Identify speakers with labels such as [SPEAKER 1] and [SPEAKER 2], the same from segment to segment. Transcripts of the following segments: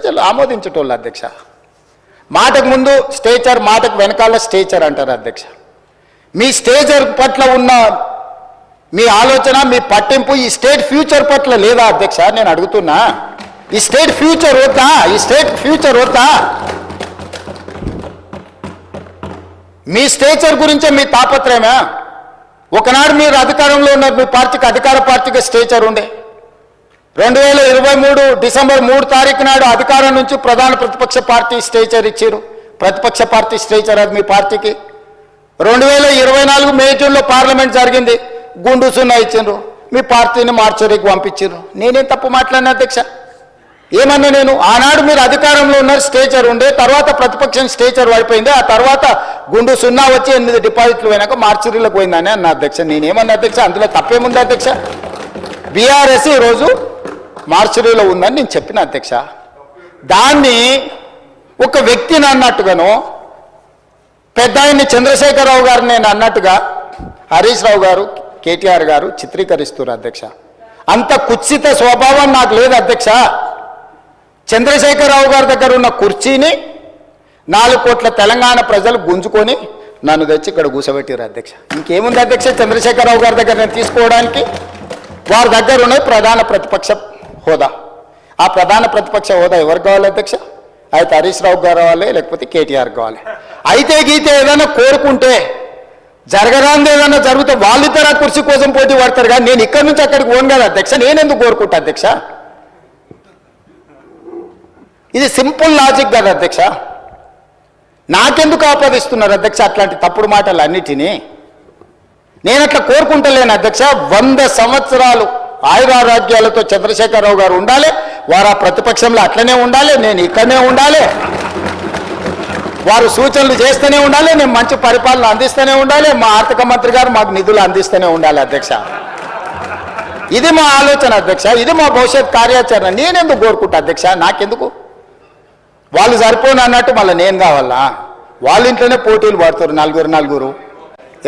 [SPEAKER 1] ప్రజలు ఆమోదించేటోళ్ళు అధ్యక్ష. మాటకు ముందు స్టేచర్, మాటకు వెనకాల స్టేచర్ అంటారు అధ్యక్ష. మీ స్టేచర్ పట్ల ఉన్న మీ ఆలోచన, మీ పట్టింపు ఈ స్టేట్ ఫ్యూచర్ పట్ల లేదా అధ్యక్ష? నేను అడుగుతున్నా, ఈ స్టేట్ ఫ్యూచర్ వద్దా? ఈ స్టేట్ ఫ్యూచర్ వద్దా? మీ స్టేచర్ గురించే మీ తాపత్రయమా? ఒకనాడు మీరు అధికారంలో ఉన్నారు, మీ పార్టీకి అధికార పార్టీకి స్టేచర్ ఉండే. 2023 డిసెంబర్ 3 తారీఖు నాడు అధికారం నుంచి ప్రధాన ప్రతిపక్ష పార్టీ స్టేచర్ ఇచ్చారు. ప్రతిపక్ష పార్టీ స్టేచర్ అది మీ పార్టీకి. 2024 మే జూన్లో పార్లమెంట్ జరిగింది, గుండు సున్నా ఇచ్చిండ్రు, మీ పార్టీని మార్చరీకి పంపించారు. నేనేం తప్పు మాట్లాడినా అధ్యక్ష? ఏమన్నా నేను? ఆనాడు మీరు అధికారంలో ఉన్నారు, స్టేచర్ ఉండే, తర్వాత ప్రతిపక్షం స్టేచర్ పడిపోయింది, ఆ తర్వాత గుండు సున్నా వచ్చి 8 డిపాజిట్లు పోయినాక మార్చరీలకు పోయిందని అన్న అధ్యక్ష. నేనేమన్నా అధ్యక్ష? అందులో తప్పేముంది అధ్యక్ష? బీఆర్ఎస్ ఈరోజు మార్చరీలో ఉందని నేను చెప్పిన అధ్యక్ష. దాన్ని ఒక వ్యక్తిని అన్నట్టుగాను, పెద్ద ఆయన్ని చంద్రశేఖరరావు గారు నేను అన్నట్టుగా హరీష్ రావు గారు, కేటీఆర్ గారు చిత్రీకరిస్తున్నారు అధ్యక్ష. అంత కుత్సిత స్వభావం నాకు లేదు అధ్యక్ష. చంద్రశేఖరరావు గారి దగ్గర ఉన్న కుర్చీని 4 కోట్ల తెలంగాణ ప్రజలు గుంజుకొని నన్ను తెచ్చి ఇక్కడ కూర్చోబెట్టారు అధ్యక్ష. ఇంకేముంది అధ్యక్ష చంద్రశేఖరరావు గారి దగ్గర నేను తీసుకోవడానికి? వారి దగ్గర ఉన్న ప్రధాన ప్రతిపక్ష హోదా. ఆ ప్రధాన ప్రతిపక్ష హోదా ఎవరికి కావాలి అధ్యక్ష? అయితే హరీష్ రావు గారు కావాలి, లేకపోతే కేటీఆర్ కావాలి. అయితే గీతే ఏదైనా కోరుకుంటే, జరగరాంది ఏదైనా జరిగితే వాళ్ళిద్దరు ఆ కుర్చీ కోసం పోటీ పడతారు. కానీ నేను ఇక్కడి నుంచి అక్కడికి పోను కదా అధ్యక్ష. నేనెందుకు కోరుకుంటా అధ్యక్ష? ఇది సింపుల్ లాజిక్ కదా అధ్యక్ష. నాకెందుకు ఆపాదిస్తున్నారు అధ్యక్ష అట్లాంటి తప్పుడు మాటలు అన్నిటినీ? నేను అట్లా కోరుకుంటలేను అధ్యక్ష. 100 సంవత్సరాలు ఆయురారోగ్యాలతో చంద్రశేఖరరావు గారు ఉండాలి, వారు ఆ ప్రతిపక్షంలో అట్లనే ఉండాలి, నేను ఇక్కడనే ఉండాలి, వారు సూచనలు చేస్తూనే ఉండాలి, నేను మంచి పరిపాలన అందిస్తూనే ఉండాలి, మా ఆర్థిక మంత్రి గారు మాకు నిధులు అందిస్తూనే ఉండాలి అధ్యక్ష. ఇది మా ఆలోచన అధ్యక్ష, ఇది మా భవిష్యత్ కార్యాచరణ. నేనెందుకు కోరుకుంటా అధ్యక్ష? నాకెందుకు? వాళ్ళు సరిపోను అన్నట్టు మళ్ళీ నేను కావాలా? వాళ్ళ ఇంట్లోనే పోటీలు పడుతారు నలుగురు,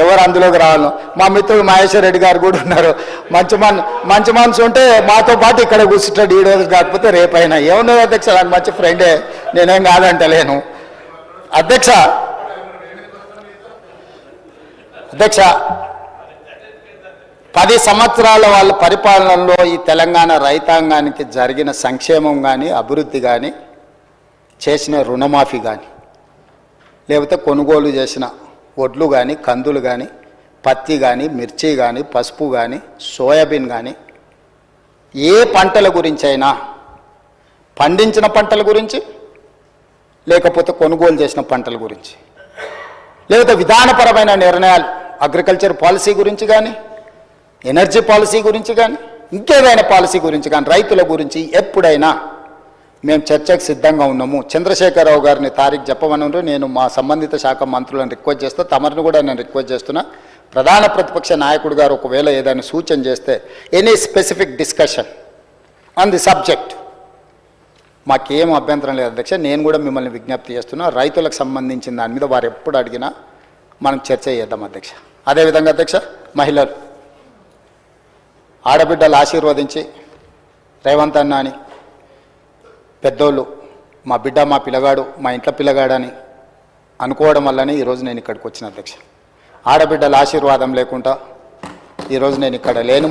[SPEAKER 1] ఎవరు అందులోకి రావాలి? మా మిత్రుడు మహేశ్వర్ రెడ్డి గారు కూడా ఉన్నారు. మంచి మనసు ఉంటే మాతో పాటు ఇక్కడ కూర్చుంటాడు, ఈ రోజు కాకపోతే రేపైనా. ఏమున్నది అధ్యక్ష, నాకు మంచి ఫ్రెండే, నేనేం కాదంటలేను అధ్యక్ష. 10 సంవత్సరాల వాళ్ళ పరిపాలనలో ఈ తెలంగాణ రైతాంగానికి జరిగిన సంక్షేమం కానీ, అభివృద్ధి కానీ, చేసిన రుణమాఫీ కానీ, లేకపోతే కొనుగోలు చేసిన వడ్లు కానీ, కందులు కానీ, పత్తి కానీ, మిర్చి కానీ, పసుపు కానీ, సోయాబీన్ కానీ, ఏ పంటల గురించి అయినా, పండించిన పంటల గురించి, లేకపోతే కొనుగోలు చేసిన పంటల గురించి, లేకపోతే విధానపరమైన నిర్ణయాలు అగ్రికల్చర్ పాలసీ గురించి కానీ, ఎనర్జీ పాలసీ గురించి కానీ, ఇంకేదైనా పాలసీ గురించి కానీ, రైతుల గురించి ఎప్పుడైనా మేము చర్చకు సిద్ధంగా ఉన్నాము. చంద్రశేఖరరావు గారిని తారీఖు చెప్పమని నేను మా సంబంధిత శాఖ మంత్రులను రిక్వెస్ట్ చేస్తూ, తమరిని కూడా నేను రిక్వెస్ట్ చేస్తున్నా. ప్రధాన ప్రతిపక్ష నాయకుడు గారు ఒకవేళ ఏదైనా సూచన చేస్తే, any specific discussion on the subject, మాకేం అభ్యంతరం లేదు అధ్యక్ష. నేను కూడా మిమ్మల్ని విజ్ఞప్తి చేస్తున్నా, రైతులకు సంబంధించిన దాని మీద వారు ఎప్పుడు అడిగినా మనం చర్చ చేద్దాం అధ్యక్ష. అదేవిధంగా అధ్యక్ష, మహిళలు ఆడబిడ్డలు ఆశీర్వదించి రేవంత్ అన్న అని, పెద్దోళ్ళు మా బిడ్డ, మా పిల్లగాడు, మా ఇంట్లో పిల్లగాడని అనుకోవడం వల్లనే ఈరోజు నేను ఇక్కడికి వచ్చిన అధ్యక్ష. ఆడబిడ్డల ఆశీర్వాదం లేకుండా ఈరోజు నేను ఇక్కడ లేను.